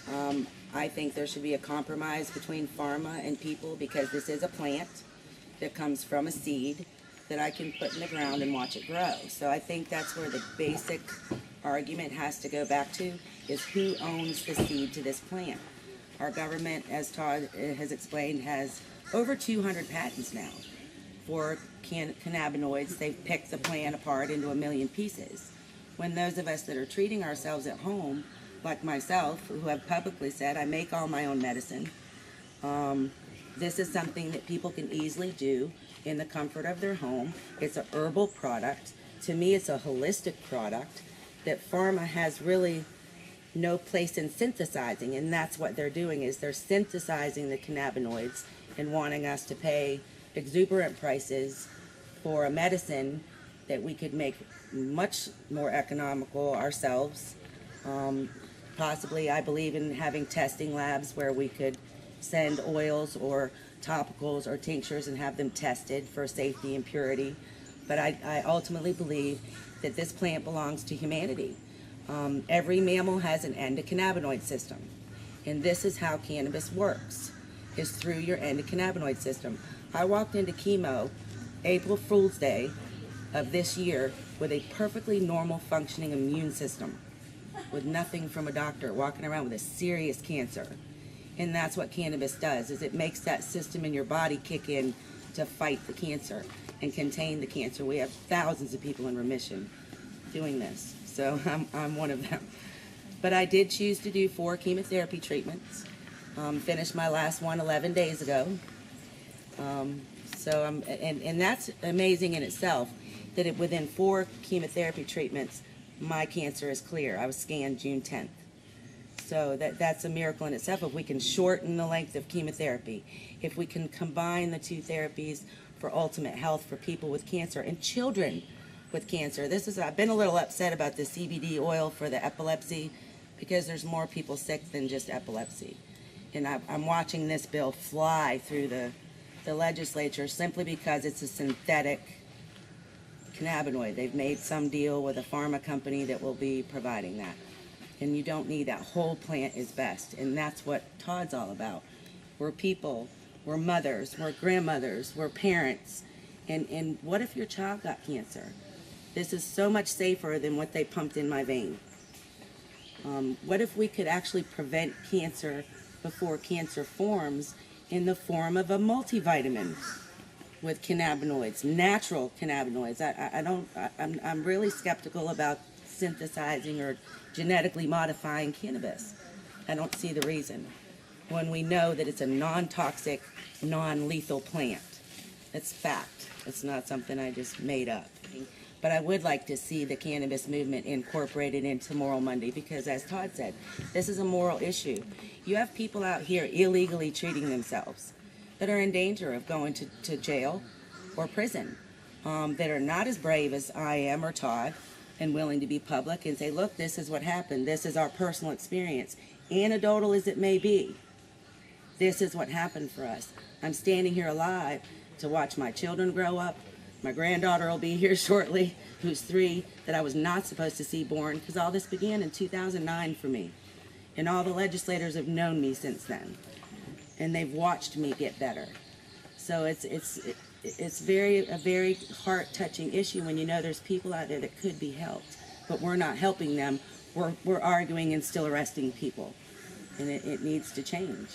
I think there should be a compromise between pharma and people, because this is a plant that comes from a seed that I can put in the ground and watch it grow. So I think that's where the basic argument has to go back to, is who owns the seed to this plant. Our government, as Todd has explained, has over 200 patents now for cannabinoids. They've picked the plant apart into a million pieces. When those of us that are treating ourselves at home, like myself, who have publicly said, I make all my own medicine, this is something that people can easily do in the comfort of their home. It's a herbal product. To me, it's a holistic product that pharma has really no place in synthesizing, and that's what they're doing, is they're synthesizing the cannabinoids and wanting us to pay exuberant prices for a medicine that we could make much more economical ourselves. Possibly, I believe in having testing labs where we could send oils or topicals or tinctures and have them tested for safety and purity. But I ultimately believe that this plant belongs to humanity. Every mammal has an endocannabinoid system, and this is how cannabis works, is through your endocannabinoid system. I walked into chemo April Fool's Day of this year with a perfectly normal functioning immune system, with nothing from a doctor, walking around with a serious cancer. And that's what cannabis does, is it makes that system in your body kick in to fight the cancer and contain the cancer. We have thousands of people in remission doing this, so I'm one of them. But I did choose to do 4 chemotherapy treatments. Finished my last one 11 days ago. And that's amazing in itself, that within 4 chemotherapy treatments, my cancer is clear. I was scanned June 10th. So that's a miracle in itself. If we can shorten the length of chemotherapy, if we can combine the 2 therapies for ultimate health for people with cancer and children with cancer. I've been a little upset about the CBD oil for the epilepsy, because there's more people sick than just epilepsy. And I'm watching this bill fly through the legislature simply because it's a synthetic cannabinoid. They've made some deal with a pharma company that will be providing that. And you don't need that. Whole plant is best. And that's what Todd's all about. We're people, we're mothers, we're grandmothers, we're parents. And what if your child got cancer? This is so much safer than what they pumped in my vein. What if we could actually prevent cancer before cancer forms in the form of a multivitamin with cannabinoids, natural cannabinoids? I'm really skeptical about synthesizing or genetically modifying cannabis. I don't see the reason, when we know that it's a non-toxic, non-lethal plant. It's fact. It's not something I just made up. But I would like to see the cannabis movement incorporated into Moral Monday, because, as Todd said, this is a moral issue. You have people out here illegally treating themselves that are in danger of going to jail or prison, that are not as brave as I am or Todd, and willing to be public and say, look, this is what happened. This is our personal experience. Anecdotal as it may be, this is what happened for us. I'm standing here alive to watch my children grow up. My granddaughter will be here shortly, who's 3, that I was not supposed to see born, because all this began in 2009 for me. And all the legislators have known me since then. And they've watched me get better. So it's a very heart-touching issue when you know there's people out there that could be helped, but we're not helping them. We're arguing and still arresting people, and it needs to change.